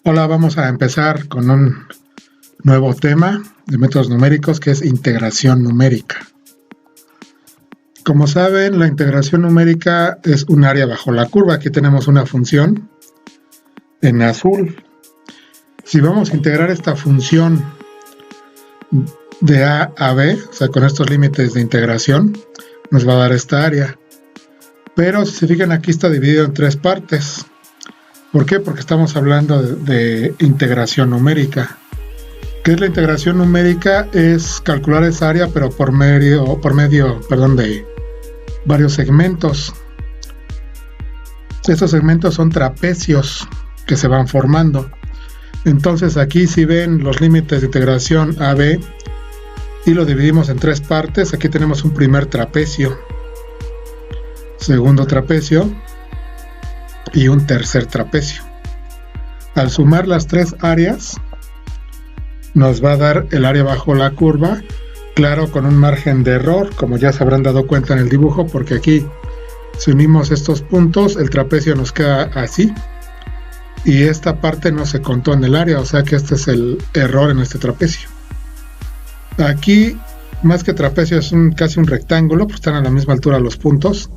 Hola, vamos a empezar con un nuevo tema de métodos numéricos que es integración numérica. Como saben, la integración numérica es un área bajo la curva. Aquí tenemos una función en azul. Si vamos a integrar esta función de A a B, o sea, con estos límites de integración, nos va a dar esta área. Pero si se fijan, aquí está dividido en tres partes. ¿Por qué? Porque estamos hablando de integración numérica. ¿Qué es la integración numérica? Es calcular esa área, pero por medio de varios segmentos. Estos segmentos son trapecios que se van formando. Entonces aquí si ven los límites de integración AB y lo dividimos en tres partes, aquí tenemos un primer trapecio, segundo trapecio y un tercer trapecio. Al sumar las tres áreas nos va a dar el área bajo la curva, claro, con un margen de error, como ya se habrán dado cuenta en el dibujo, porque aquí si unimos estos puntos el trapecio nos queda así y esta parte no se contó en el área, o sea que este es el error en este trapecio. Aquí más que trapecio es casi un rectángulo, pues están a la misma altura los puntos.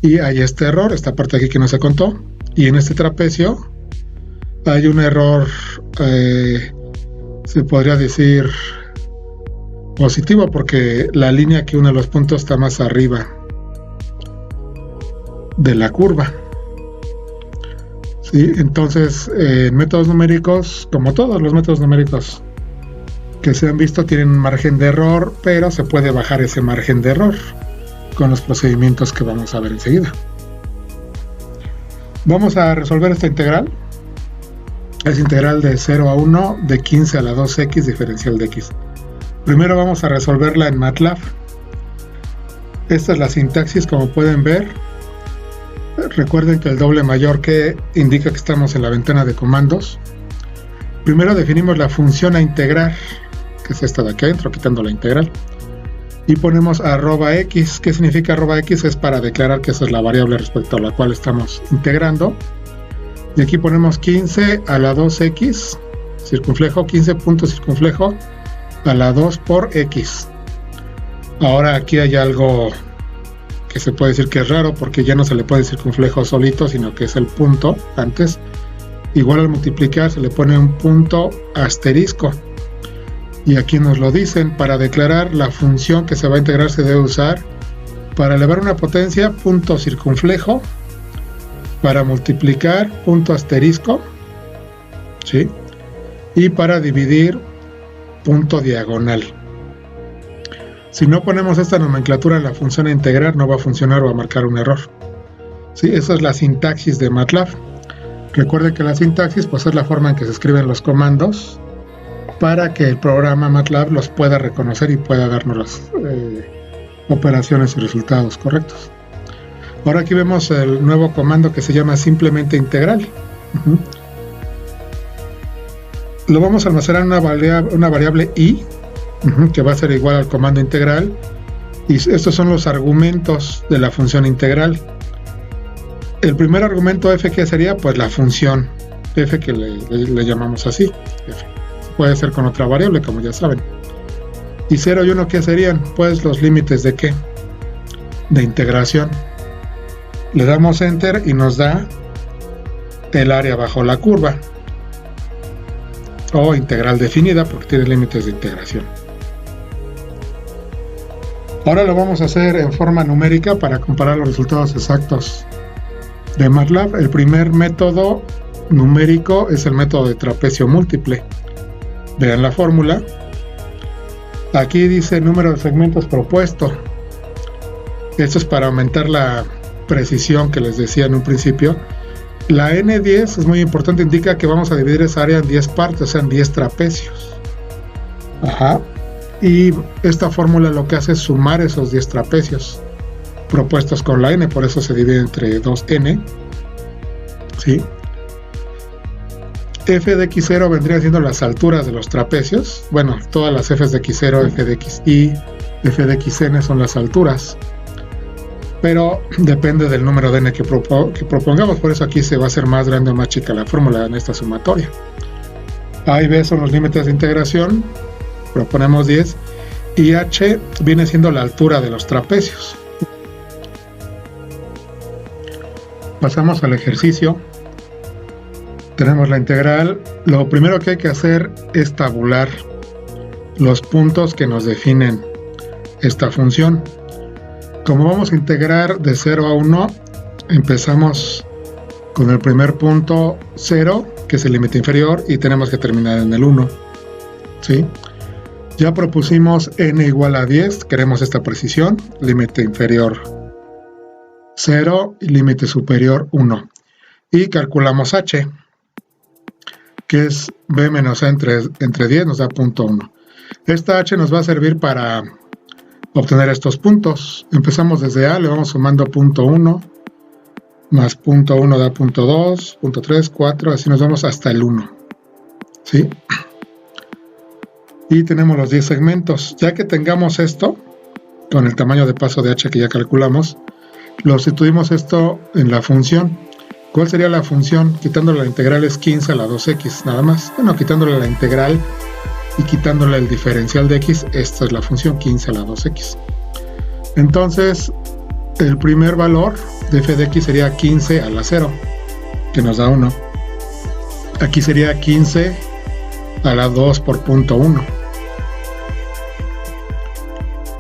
Y hay este error, esta parte aquí que no se contó. Y en este trapecio hay un error, se podría decir positivo, porque la línea que une los puntos está más arriba de la curva. ¿Sí? Entonces, en métodos numéricos, como todos los métodos numéricos que se han visto, tienen un margen de error, pero se puede bajar ese margen de error con los procedimientos que vamos a ver enseguida. Vamos a resolver esta integral. Es integral de 0 a 1 de 15 a la 2x diferencial de x. Primero vamos a resolverla en MATLAB. Esta es la sintaxis, como pueden ver. Recuerden que el doble mayor que indica que estamos en la ventana de comandos. Primero definimos la función a integrar, que es esta de aquí adentro, quitando la integral. Y ponemos @x. ¿Qué significa @x? Es para declarar que esa es la variable respecto a la cual estamos integrando. Y aquí ponemos 15 a la 2x, circunflejo, 15 puntos circunflejo a la 2 por x. Ahora aquí hay algo que se puede decir que es raro, porque ya no se le puede circunflejo solito, sino que es el punto antes. Igual al multiplicar se le pone un punto asterisco. Y aquí nos lo dicen: para declarar la función que se va a integrar se debe usar para elevar una potencia punto circunflejo, para multiplicar punto asterisco, ¿sí? Y para dividir punto diagonal. Si no ponemos esta nomenclatura en la función a integrar, no va a funcionar o va a marcar un error, ¿sí? Esa es la sintaxis de MATLAB. Recuerden que la sintaxis pues es la forma en que se escriben los comandos para que el programa MATLAB los pueda reconocer y pueda darnos las operaciones y resultados correctos. Ahora aquí vemos el nuevo comando que se llama simplemente integral. Lo vamos a almacenar en una variable i, que va a ser igual al comando integral, y estos son los argumentos de la función integral. El primer argumento f, ¿qué sería? Pues la función f, que le llamamos así, f. Puede ser con otra variable, como ya saben. Y 0 y 1, ¿qué serían? Pues los límites de ¿qué? De integración. Le damos enter y nos da el área bajo la curva, o integral definida, porque tiene límites de integración. Ahora lo vamos a hacer en forma numérica para comparar los resultados exactos de MATLAB. El primer método numérico es el método de trapecio múltiple. Vean la fórmula. Aquí dice número de segmentos propuesto. Esto es para aumentar la precisión que les decía en un principio. La N10 es muy importante, indica que vamos a dividir esa área en 10 partes, o sea, en 10 trapecios. Y esta fórmula lo que hace es sumar esos 10 trapecios propuestos con la N, por eso se divide entre 2N. ¿Sí? F de x0 vendría siendo las alturas de los trapecios. Bueno, todas las f's de x0, f de xy, f de xn son las alturas. pero depende del número de n que propongamos, por eso aquí se va a hacer más grande o más chica la fórmula en esta sumatoria. A y B son los límites de integración, proponemos 10, y h viene siendo la altura de los trapecios. Pasamos al ejercicio. Tenemos la integral. Lo primero que hay que hacer es tabular los puntos que nos definen esta función. Como vamos a integrar de 0 a 1, empezamos con el primer punto 0, que es el límite inferior, y tenemos que terminar en el 1. ¿Sí? Ya propusimos n igual a 10, queremos esta precisión, límite inferior 0 y límite superior 1. Y calculamos h, que es b menos a entre 10, nos da 0.1. Esta h nos va a servir para obtener estos puntos. Empezamos desde a, le vamos sumando 0.1, más 0.1 da 0.2, 0.3, 4, así nos vamos hasta el 1. ¿Sí? Y tenemos los 10 segmentos. Ya que tengamos esto, con el tamaño de paso de h que ya calculamos, lo sustituimos esto en la función. ¿Cuál sería la función? Quitándole la integral es 15 a la 2x, nada más. Bueno, quitándole la integral y quitándole el diferencial de x, esta es la función 15 a la 2x. Entonces, el primer valor de f de x sería 15 a la 0, que nos da 1. Aquí sería 15 a la 2 por 0.1,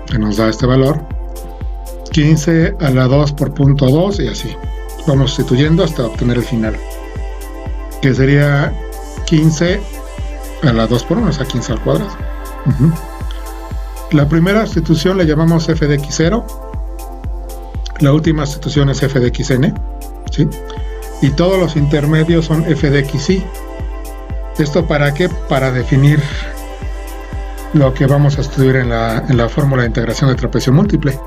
que nos da este valor. 15 a la 2 por 0.2 y así. Vamos sustituyendo hasta obtener el final, que sería 15 a la 2 por 1, o sea, 15 al cuadrado. La primera sustitución le llamamos f de x0. La última sustitución es f de xn, ¿sí? Y todos los intermedios son f de xy. ¿Esto para qué? Para definir lo que vamos a estudiar en la fórmula de integración de trapecio múltiple.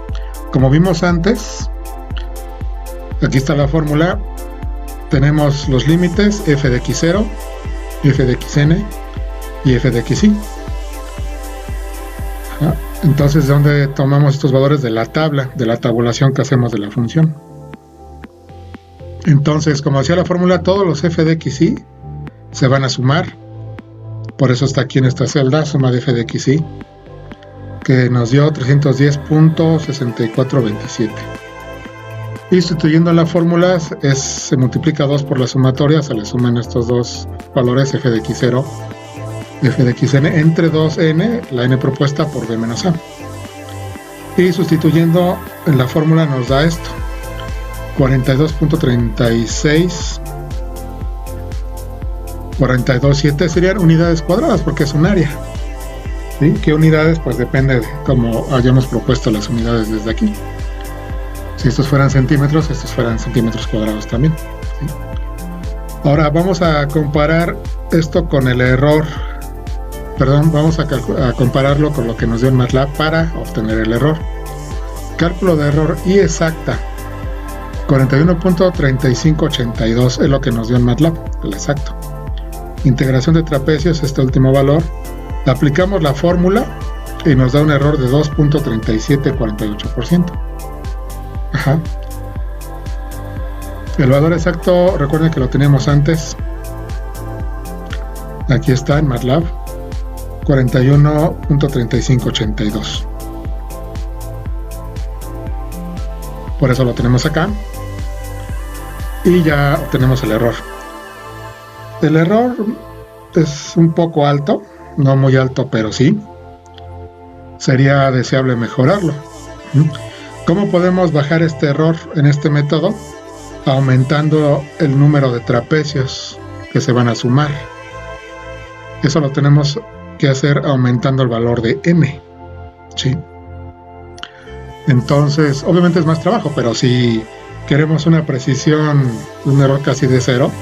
Como vimos antes, aquí está la fórmula. Tenemos los límites f de x0, f de xn y f de xy. Entonces, ¿de dónde tomamos estos valores? De la tabla, de la tabulación que hacemos de la función. Entonces, como decía la fórmula, todos los f de xy se van a sumar. Por eso está aquí en esta celda, suma de f de xy, que nos dio 310.6427. Y sustituyendo la fórmula, se multiplica 2 por la sumatoria, se le suman estos dos valores, f de x0 y f de xn, entre 2n, la n propuesta, por b menos a. Y sustituyendo en la fórmula nos da esto, 42.36, 42.7 serían unidades cuadradas, porque es un área. ¿Sí? ¿Qué unidades? Pues depende de cómo hayamos propuesto las unidades desde aquí. Si estos fueran centímetros, estos fueran centímetros cuadrados también. ¿Sí? Ahora vamos a comparar esto con el error. Perdón, vamos a compararlo con lo que nos dio en MATLAB para obtener el error. Cálculo de error y exacta. 41.3582 es lo que nos dio en MATLAB, el exacto. Integración de trapecios, este último valor. Aplicamos la fórmula y nos da un error de 2.3748%. Ajá. El valor exacto, recuerden que lo teníamos antes. Aquí está en MATLAB. 41.3582. Por eso lo tenemos acá. Y ya obtenemos el error. El error es un poco alto, no muy alto, pero sí. Sería deseable mejorarlo. ¿Cómo podemos bajar este error en este método? Aumentando el número de trapecios que se van a sumar. Eso lo tenemos que hacer aumentando el valor de n. ¿Sí? Entonces, obviamente es más trabajo, pero si queremos una precisión, un error casi de 0,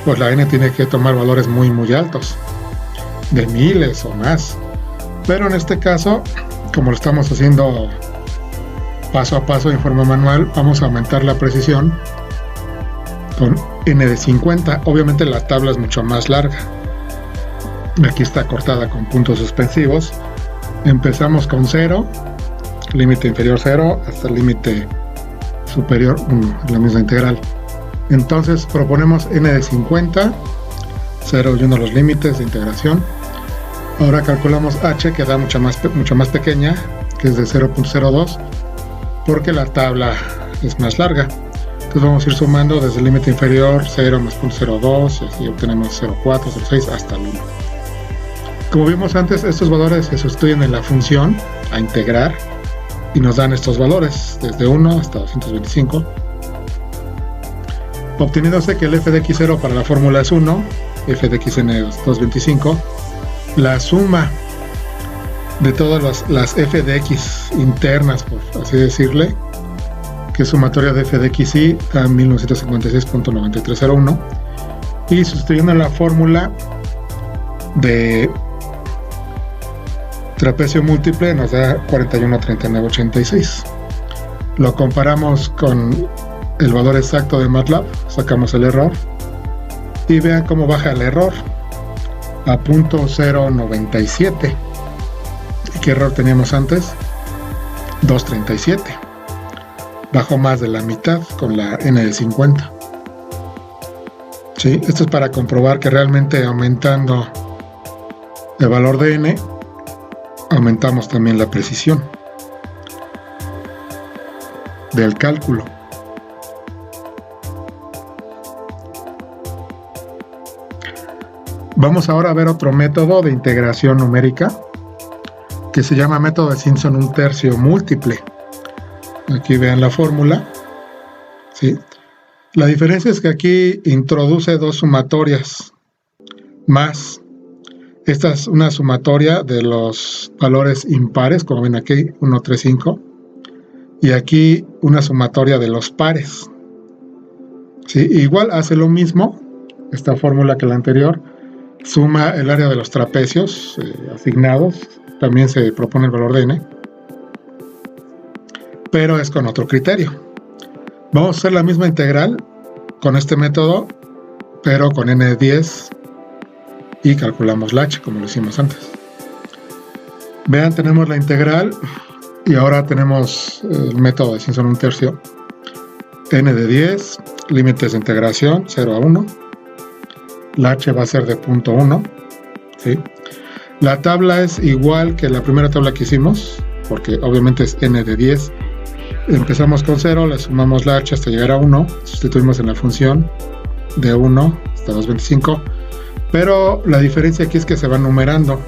pues la n tiene que tomar valores muy muy altos, de miles o más. Pero en este caso, como lo estamos haciendo paso a paso en forma manual, vamos a aumentar la precisión con n de 50. Obviamente la tabla es mucho más larga. Aquí está cortada con puntos suspensivos. Empezamos con 0, límite inferior 0, hasta el límite superior 1, la misma integral. Entonces proponemos n de 50, 0 y 1 los límites de integración. Ahora calculamos h, que da mucho más pequeña, que es de 0.02, porque la tabla es más larga. Entonces vamos a ir sumando desde el límite inferior 0 más 0.02, y así obtenemos 0.4, 0.6 hasta el 1. Como vimos antes, estos valores se sustituyen en la función a integrar y nos dan estos valores desde 1 hasta 225, obteniéndose que el f de x0 para la fórmula es 1, f de xn es 225. La suma de todas las f de x internas, por así decirle, que es sumatoria de f de xy, a 1956.9301, y sustituyendo la fórmula de trapecio múltiple nos da 41.3986. Lo comparamos con el valor exacto de MATLAB, sacamos el error y vean cómo baja el error a 0.097. ¿Qué error teníamos antes? 2.37. Bajó más de la mitad con la n de 50. ¿Sí? Esto es para comprobar que realmente aumentando el valor de n, aumentamos también la precisión del cálculo. Vamos ahora a ver otro método de integración numérica que se llama método de Simpson 1/3 múltiple. Aquí vean la fórmula, ¿sí? La diferencia es que aquí introduce dos sumatorias más. Esta es una sumatoria de los valores impares, como ven aquí, 1, 3, 5. Y aquí una sumatoria de los pares. ¿Sí? Igual hace lo mismo, esta fórmula que la anterior. Suma el área de los trapecios asignados. También se propone el valor de n, pero es con otro criterio. Vamos a hacer la misma integral con este método, pero con n de 10, y calculamos la h como lo hicimos antes. Vean, tenemos la integral y ahora tenemos el método de Simpson 1/3. N de 10, límites de integración 0 a 1. La h va a ser de 0.1, ¿sí? La tabla es igual que la primera tabla que hicimos, porque obviamente es n de 10. Empezamos con 0, le sumamos la h hasta llegar a 1, sustituimos en la función de 1 hasta 225, pero la diferencia aquí es que se van numerando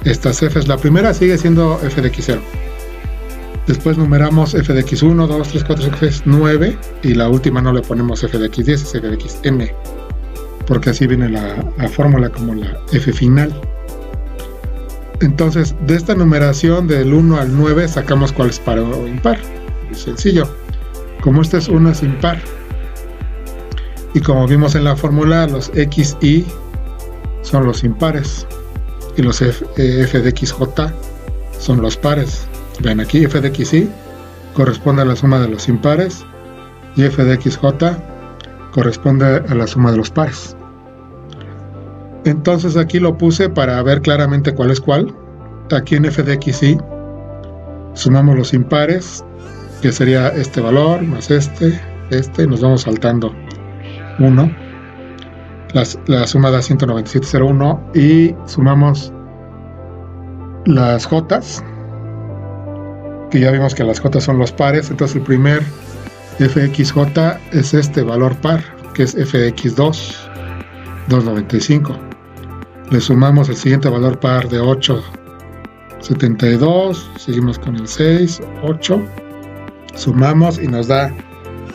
estas f's. La primera sigue siendo f de x0, después numeramos f de x1, 2, 3, 4, 5, 6, 9, y la última no le ponemos f de x10, es f de xn, porque así viene la fórmula como la f final. Entonces, de esta numeración del 1 al 9 sacamos cuál es par o impar. Es sencillo. Como este es 1 es impar. Y como vimos en la fórmula, los x, y son los impares. Y los f de xj son los pares. Ven aquí, f de xy corresponde a la suma de los impares. Y f de xj corresponde a la suma de los pares. Entonces aquí lo puse para ver claramente cuál es cuál. Aquí en f de xy sumamos los impares, que sería este valor más este, nos vamos saltando 1. La suma da 197.01 y sumamos las jotas, que ya vimos que las jotas son los pares. Entonces el primer fxj es este valor par, que es f de x2, 295. Le sumamos el siguiente valor par de 8.72, seguimos con el 6, 8, sumamos y nos da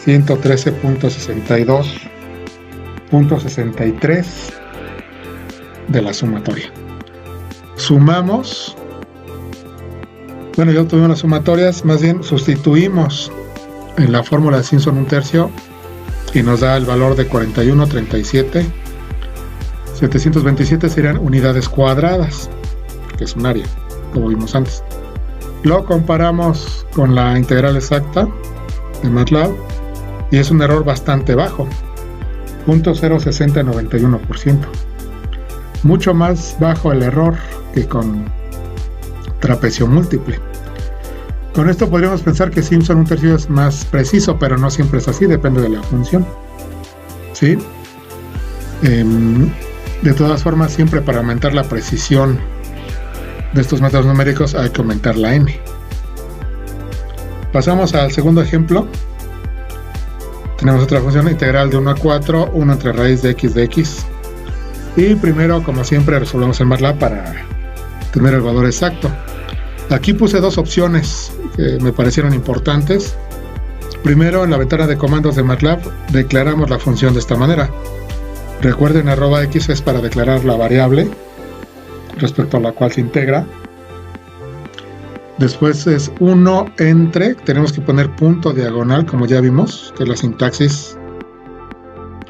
113.62.63 de la sumatoria. Sumamos, bueno, ya obtuvimos las sumatorias, más bien sustituimos en la fórmula de Simpson 1/3 y nos da el valor de 41.37. 727 serían unidades cuadradas, que es un área, como vimos antes. Lo comparamos con la integral exacta de MATLAB y es un error bastante bajo, 0.06091%. Mucho más bajo el error que con trapecio múltiple. Con esto podríamos pensar que Simpson un tercio es más preciso, pero no siempre es así, depende de la función. ¿Sí? De todas formas, siempre para aumentar la precisión de estos métodos numéricos hay que aumentar la n. Pasamos al segundo ejemplo. Tenemos otra función integral de 1 a 4, 1 entre raíz de x. Y primero, como siempre, resolvemos en MATLAB para tener el valor exacto. Aquí puse dos opciones que me parecieron importantes. Primero, en la ventana de comandos de MATLAB, declaramos la función de esta manera. Recuerden, @x es para declarar la variable respecto a la cual se integra. Después es 1 entre, tenemos que poner punto diagonal, como ya vimos, que es la sintaxis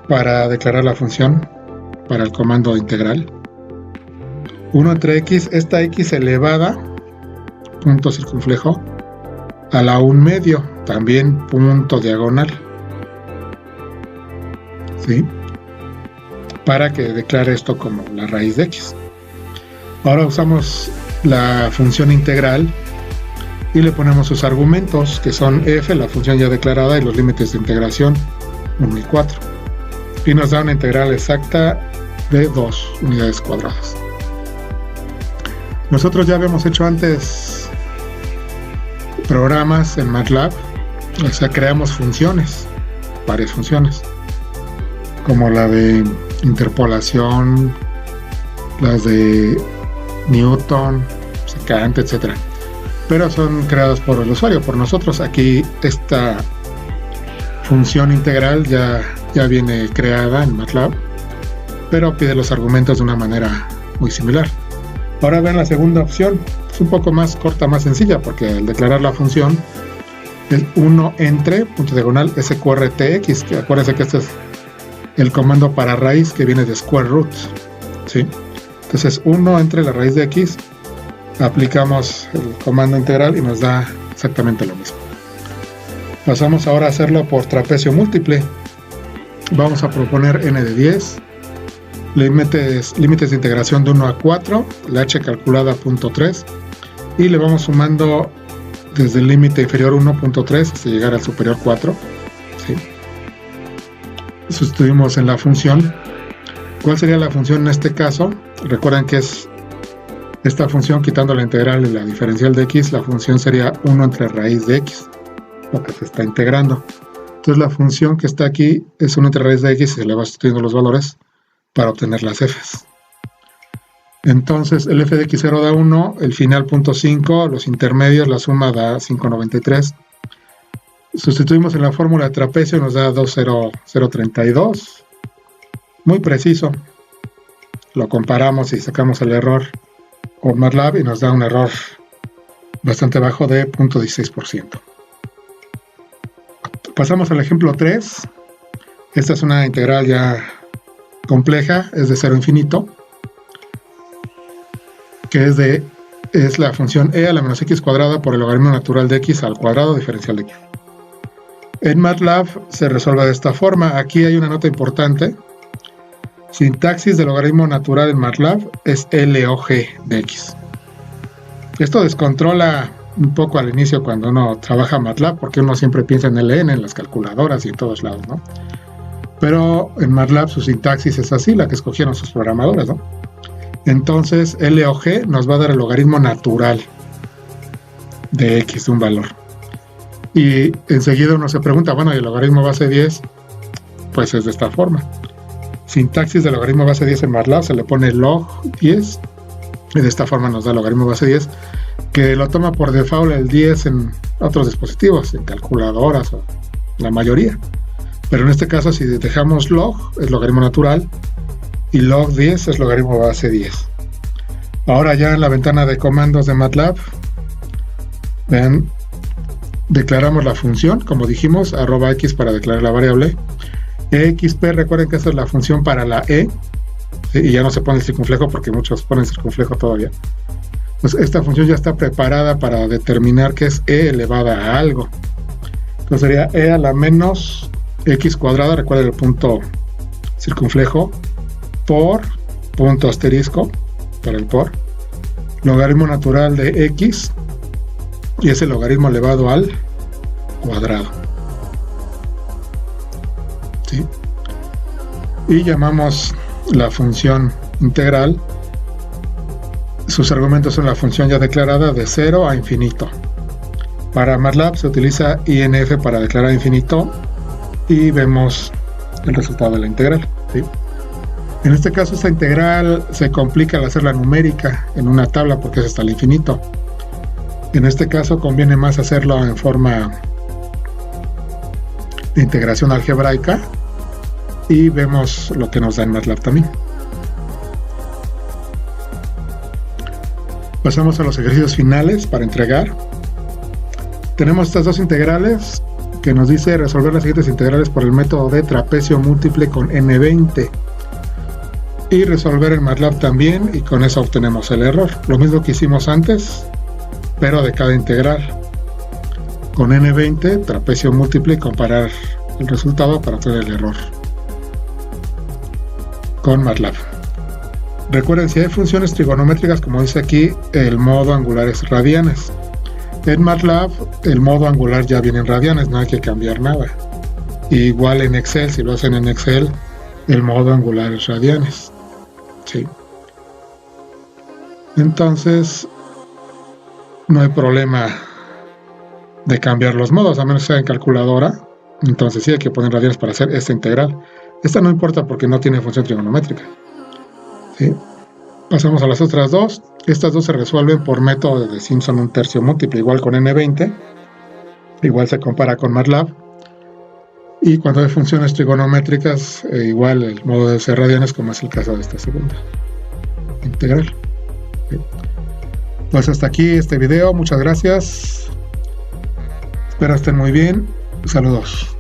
para declarar la función para el comando integral. 1 entre x, esta x elevada, punto circunflejo, a la 1/2, también punto diagonal. ¿Sí? Para que declare esto como la raíz de x. Ahora usamos la función integral y le ponemos sus argumentos, que son f, la función ya declarada, y los límites de integración 1 y 4. Y nos da una integral exacta de 2 unidades cuadradas. Nosotros ya habíamos hecho antes programas en MATLAB, o sea, creamos funciones, varias funciones, como la de interpolación, las de Newton, secante, etc. Pero son creadas por el usuario, por nosotros. Aquí esta función integral ya viene creada en MATLAB, pero pide los argumentos de una manera muy similar. Ahora vean la segunda opción, es un poco más corta, más sencilla, porque al declarar la función es 1 entre, punto diagonal, sqrtx, que acuérdense que este es el comando para raíz que viene de square root, ¿sí? Entonces 1 entre la raíz de x, aplicamos el comando integral y nos da exactamente lo mismo. Pasamos ahora a hacerlo por trapecio múltiple. Vamos a proponer n de 10, límites de integración de 1 a 4, la h calculada 0.3, y le vamos sumando desde el límite inferior 1.3 hasta llegar al superior 4. ¿Sí? Sustituimos en la función. ¿Cuál sería la función en este caso? Recuerden que es esta función quitando la integral y la diferencial de x, la función sería 1 entre raíz de x, lo que se está integrando. Entonces la función que está aquí es 1 entre raíz de x y se le va sustituyendo los valores para obtener las f's. Entonces el f de x0 da 1, el final 0.5, los intermedios, la suma da 5.93. Sustituimos en la fórmula de trapecio y nos da 2.032. Muy preciso. Lo comparamos y sacamos el error con MATLAB y nos da un error bastante bajo de 0.16%. Pasamos al ejemplo 3. Esta es una integral ya compleja, es de 0 a infinito, que es la función e a la menos x cuadrada por el logaritmo natural de x al cuadrado diferencial de x. En MATLAB se resuelve de esta forma. Aquí hay una nota importante. Sintaxis del logaritmo natural en MATLAB es log de x. Esto descontrola un poco al inicio cuando uno trabaja MATLAB, porque uno siempre piensa en ln, en las calculadoras y en todos lados, ¿no? Pero en MATLAB su sintaxis es así, la que escogieron sus programadores, ¿no? Entonces log nos va a dar el logaritmo natural de x, de un valor. Y enseguida uno se pregunta, bueno, ¿y el logaritmo base 10? Pues es de esta forma. Sintaxis del logaritmo base 10 en MATLAB, se le pone log 10, y de esta forma nos da el logaritmo base 10, que lo toma por default el 10 en otros dispositivos, en calculadoras, o la mayoría. Pero en este caso, si dejamos log, es logaritmo natural, y log 10 es logaritmo base 10. Ahora ya en la ventana de comandos de MATLAB, vean, declaramos la función, como dijimos, @x para declarar la variable. exp, recuerden que esa es la función para la e, ¿sí? Y ya no se pone el circunflejo porque muchos ponen circunflejo todavía. Pues esta función ya está preparada para determinar que es e elevada a algo. Entonces sería e a la menos x cuadrada, recuerden el punto circunflejo, por punto asterisco, para el por, logaritmo natural de x y es el logaritmo elevado al cuadrado. ¿Sí? Y llamamos la función integral, sus argumentos son la función ya declarada de 0 a infinito. Para MATLAB se utiliza INF para declarar infinito y vemos el resultado de la integral. ¿Sí? En este caso esta integral se complica al hacerla numérica en una tabla porque es hasta el infinito. En este caso conviene más hacerlo en forma de integración algebraica y vemos lo que nos da en MATLAB también. Pasamos a los ejercicios finales para entregar. Tenemos estas dos integrales que nos dice resolver las siguientes integrales por el método de trapecio múltiple con n20 y resolver en MATLAB también, y con eso obtenemos el error. Lo mismo que hicimos antes, pero de cada integral. Con n20, trapecio múltiple y comparar el resultado para obtener el error con MATLAB. Recuerden, si hay funciones trigonométricas, como dice aquí, el modo angular es radianes. En MATLAB el modo angular ya viene en radianes, no hay que cambiar nada. Igual en Excel, si lo hacen en Excel, el modo angular es radianes. ¿Sí? Entonces no hay problema de cambiar los modos, a menos que sea en calculadora. Entonces sí hay que poner radianes para hacer esta integral. Esta no importa porque no tiene función trigonométrica. ¿Sí? Pasamos a las otras dos. Estas dos se resuelven por método de Simpson un tercio múltiple, igual con n20. Igual se compara con MATLAB. Y cuando hay funciones trigonométricas, igual el modo de ser radianes, como es el caso de esta segunda integral. ¿Sí? Pues hasta aquí este video. Muchas gracias. Espero estén muy bien. Saludos.